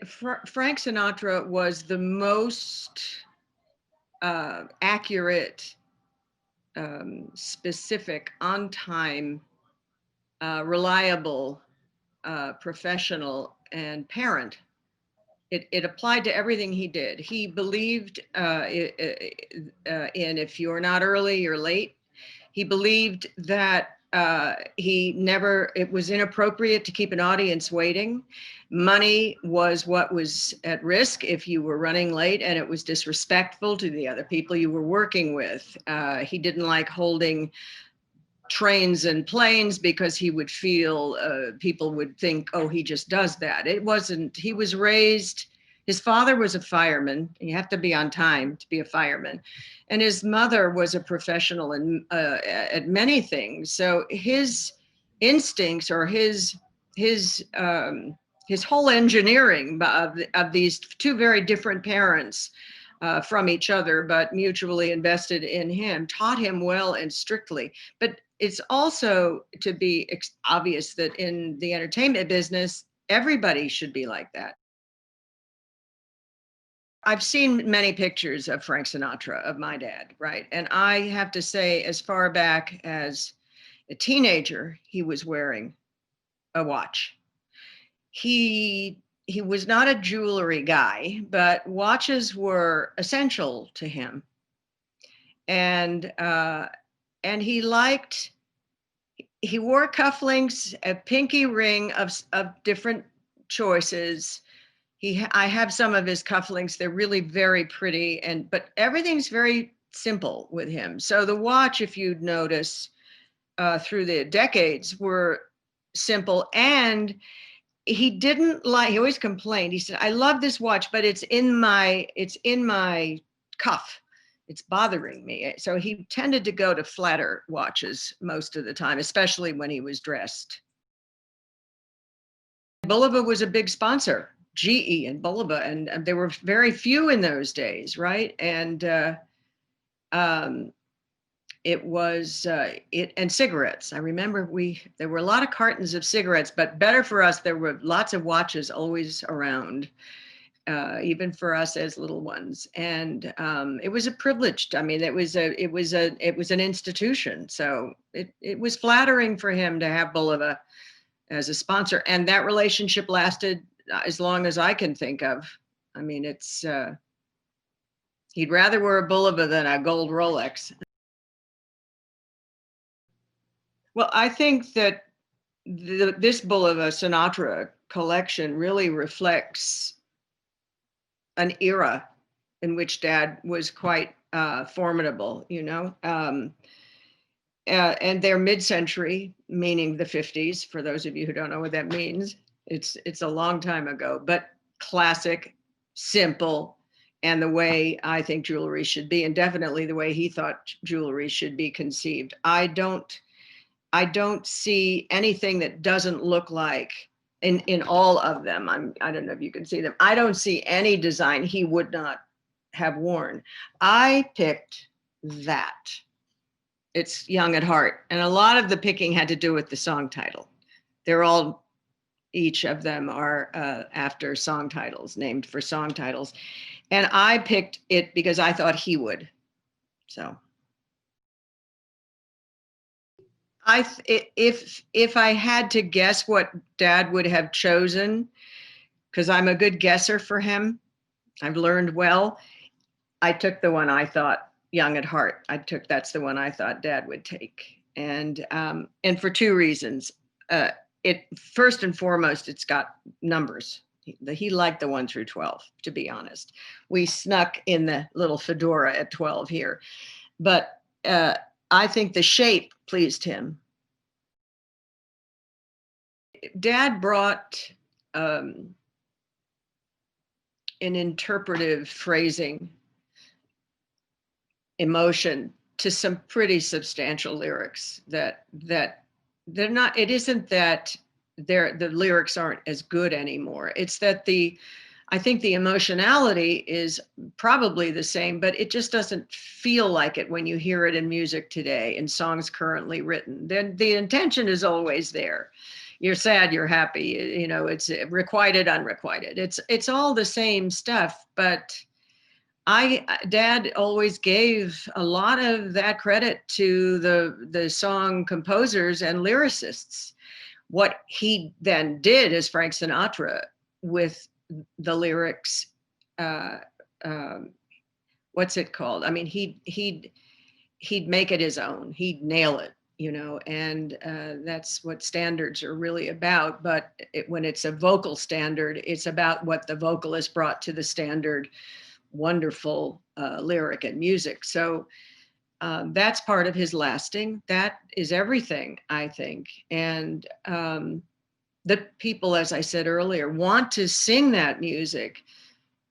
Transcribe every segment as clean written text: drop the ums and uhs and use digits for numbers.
Frank Sinatra was the most accurate, specific, on time, reliable, professional, and parent. It applied to everything he did. He believed in if you're not early, you're late. He believed that it was inappropriate to keep an audience waiting. Money was what was at risk if you were running late, and it was disrespectful to the other people you were working with. He didn't like holding trains and planes because he would feel people would think, oh, he just does that. It wasn't, he was raised, his father was a fireman. You have to be on time to be a fireman. And his mother was a professional at many things. So his instincts or his whole engineering of these two very different parents from each other, but mutually invested in him, taught him well and strictly. But it's also to be obvious that in the entertainment business, everybody should be like that. I've seen many pictures of Frank Sinatra, of my dad, right? And I have to say, as far back as a teenager, he was wearing a watch. He was not a jewelry guy, but watches were essential to him. And he wore cufflinks, a pinky ring of different choices. I have some of his cufflinks. They're really very pretty, but everything's very simple with him. So the watch, if you'd notice, through the decades, were simple. And he always complained. He said, I love this watch, but it's in my cuff. It's bothering me. So he tended to go to flatter watches most of the time, especially when he was dressed. Bulova was a big sponsor, GE and Bulova, and there were very few in those days, right? And it was and cigarettes. I remember there were a lot of cartons of cigarettes, but better for us, there were lots of watches always around. Even for us as little ones, and it was a privilege. I mean, it was an institution. So it was flattering for him to have Bulova as a sponsor, and that relationship lasted as long as I can think of. I mean, he'd rather wear a Bulova than a gold Rolex. Well, I think that this Bulova Sinatra collection really reflects an era in which Dad was quite formidable, and they're mid-century, meaning the 50s, for those of you who don't know what that means. It's a long time ago, but classic, simple, and the way I think jewelry should be, and definitely the way he thought jewelry should be conceived. I don't see anything that doesn't look like, in all of them, I don't know if you can see them, I don't see any design he would not have worn. I picked that. It's Young at Heart. And a lot of the picking had to do with the song title. Each of them are after song titles, named for song titles. And I picked it because I thought he would. So if I had to guess what Dad would have chosen, because I'm a good guesser for him, I've learned well, I took the one I thought, Young at Heart. That's the one I thought Dad would take. And for two reasons. First and foremost, it's got numbers. He liked the 1 through 12, to be honest. We snuck in the little fedora at 12 here. But I think the shape pleased him. Dad brought an interpretive phrasing, emotion to some pretty substantial lyrics that they're not, it isn't that the lyrics aren't as good anymore. It's that I think the emotionality is probably the same, but it just doesn't feel like it when you hear it in music today, in songs currently written. Then the intention is always there. you're sad, you're happy, you know, it's requited, unrequited. It's all the same stuff, but Dad always gave a lot of that credit to the song composers and lyricists. What he then did as Frank Sinatra with the lyrics, uh, um, what's it called? I mean, he'd make it his own. He'd nail it, you know, and that's what standards are really about. But when it's a vocal standard, it's about what the vocalist brought to the standard. Wonderful lyric and music. So that's part of his lasting. That is everything, I think. And the people, as I said earlier, want to sing that music,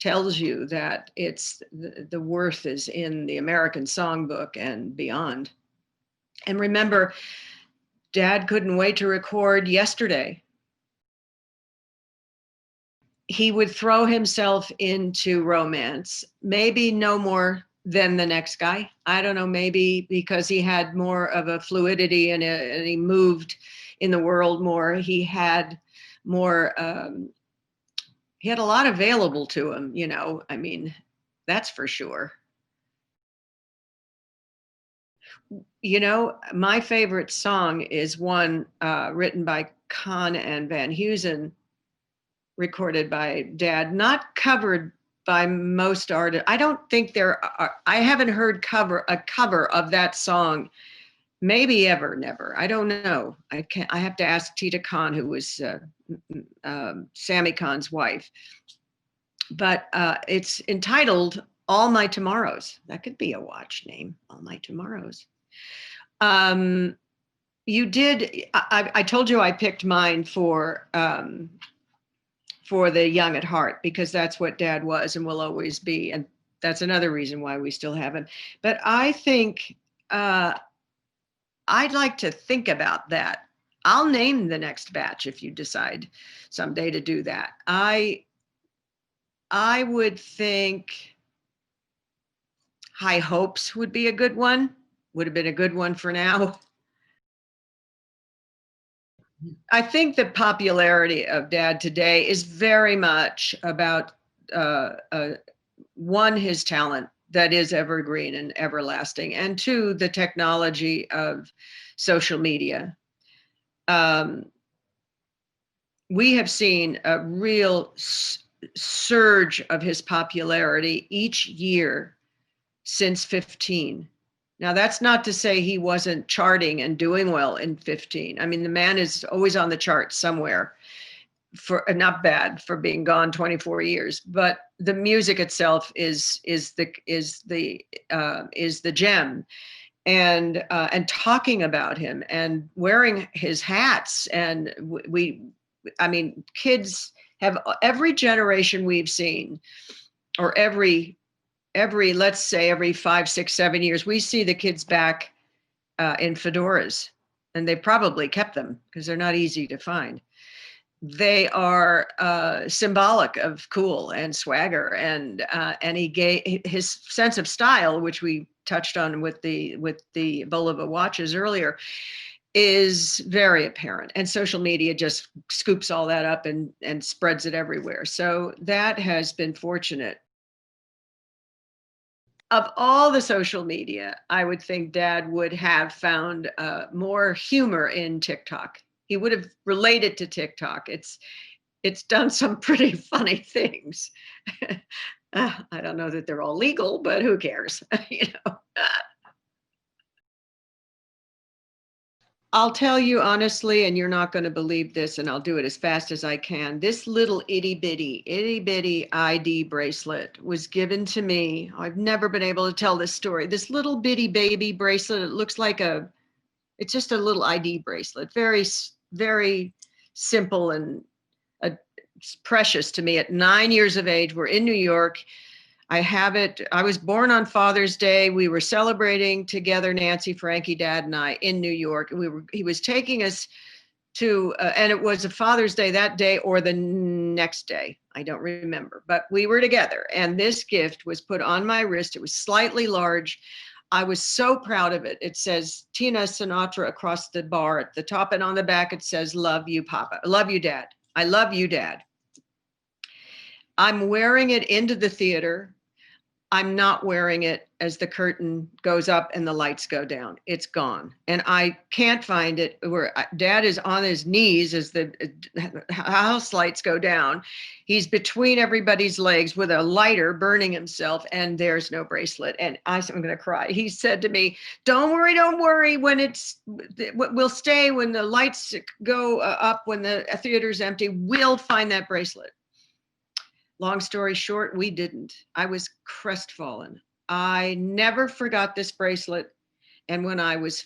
tells you that it's the worth is in the American songbook and beyond. And remember, Dad couldn't wait to record yesterday. He would throw himself into romance, maybe no more than the next guy. I don't know, maybe because he had more of a fluidity and he moved in the world more. He had more, he had a lot available to him, you know, I mean, that's for sure. You know, my favorite song is one written by Kahn and Van Heusen, recorded by Dad, not covered by most artists. I don't think there are, I haven't heard a cover of that song, maybe ever, never. I don't know. I have to ask Tita Khan, who was Sammy Khan's wife. But it's entitled All My Tomorrows. That could be a watch name, All My Tomorrows. You did, I told you I picked mine for the young at heart, because that's what Dad was and will always be. And that's another reason why we still have him. But I think I'd like to think about that. I'll name the next batch if you decide someday to do that. I would think High Hopes would be a good one. Would have been a good one for now. I think the popularity of Dad today is very much about one, his talent that is evergreen and everlasting, and two, the technology of social media. We have seen a real surge of his popularity each year since 15. Now, that's not to say he wasn't charting and doing well in 15. I mean, the man is always on the charts somewhere, for not bad for being gone 24 years, but the music itself is the gem. And talking about him and wearing his hats, and I mean, kids have, every generation we've seen, or every let's say every 5, 6, 7 years, we see the kids back in fedoras, and they probably kept them because they're not easy to find. They are symbolic of cool and swagger, and he gave his sense of style, which we touched on with the Bulova watches earlier, is very apparent, and social media just scoops all that up and spreads it everywhere. So that has been fortunate. Of all the social media, I would think Dad would have found more humor in TikTok. He would have related to TikTok. It's done some pretty funny things. I don't know that they're all legal, but who cares, you know? I'll tell you honestly, and you're not going to believe this, and I'll do it as fast as I can. This little itty bitty ID bracelet was given to me. I've never been able to tell this story. This little bitty baby bracelet, it looks like it's just a little ID bracelet. Very, very simple and precious to me. At 9 years of age, we're in New York. I have it. I was born on Father's Day. We were celebrating together, Nancy, Frankie, Dad, and I, in New York. He was taking us to, and it was a Father's Day that day or the next day. I don't remember, but we were together. And this gift was put on my wrist. It was slightly large. I was so proud of it. It says Tina Sinatra across the bar at the top, and on the back it says, "Love you, Papa. Love you, Dad. I love you, Dad." I'm wearing it into the theater. I'm not wearing it as the curtain goes up and the lights go down. It's gone. And I can't find it where Dad is on his knees as the house lights go down. He's between everybody's legs with a lighter burning himself, and there's no bracelet. And I'm going to cry. He said to me, don't worry, don't worry. We'll stay when the lights go up, when the theater's empty, we'll find that bracelet. Long story short, we didn't. I was crestfallen. I never forgot this bracelet. And when I was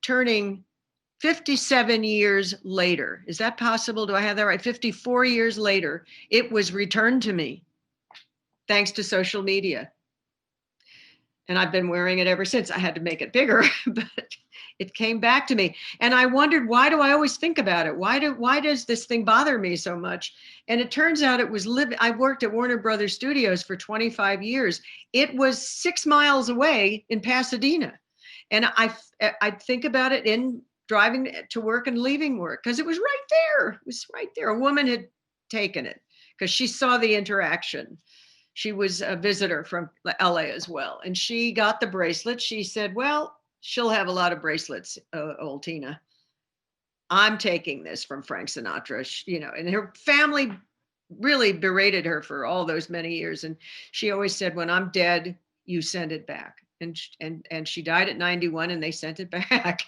turning 57 years later, is that possible? Do I have that right? 54 years later, it was returned to me thanks to social media. And I've been wearing it ever since. I had to make it bigger, but it came back to me. And I wondered, why do I always think about it? Why does this thing bother me so much? And it turns out it was I worked at Warner Brothers Studios for 25 years. It was 6 miles away in Pasadena. And I think about it in driving to work and leaving work, because it was right there. It was right there. A woman had taken it because she saw the interaction. She was a visitor from LA as well. And she got the bracelet. She said, well, she'll have a lot of bracelets, old Tina. I'm taking this from Frank Sinatra, and her family really berated her for all those many years. And she always said, when I'm dead, you send it back. And she died at 91 and they sent it back.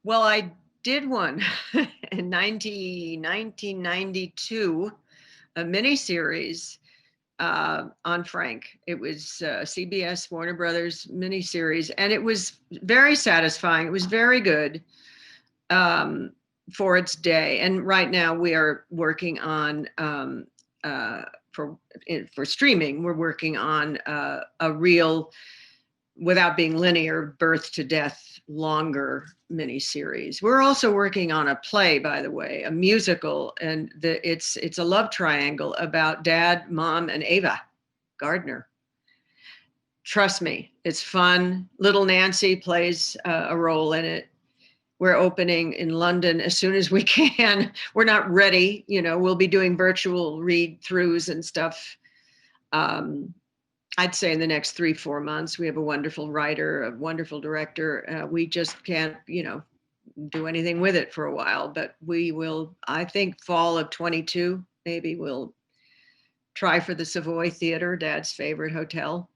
Well, I did one in 1992, a miniseries on Frank. It was CBS Warner Brothers miniseries, and it was very satisfying. It was very good for its day. And right now we are working on for streaming. We're working on a real, without being linear, birth to death, longer miniseries. We're also working on a play, by the way, a musical, and it's a love triangle about Dad, Mom, and Ava Gardner. Trust me, it's fun. Little Nancy plays a role in it. We're opening in London as soon as we can. We're not ready, we'll be doing virtual read-throughs and stuff. I'd say in the next 3-4 months. We have a wonderful writer, a wonderful director. We just can't, do anything with it for a while, but we will, I think fall of 22, maybe we'll try for the Savoy Theater, Dad's favorite hotel.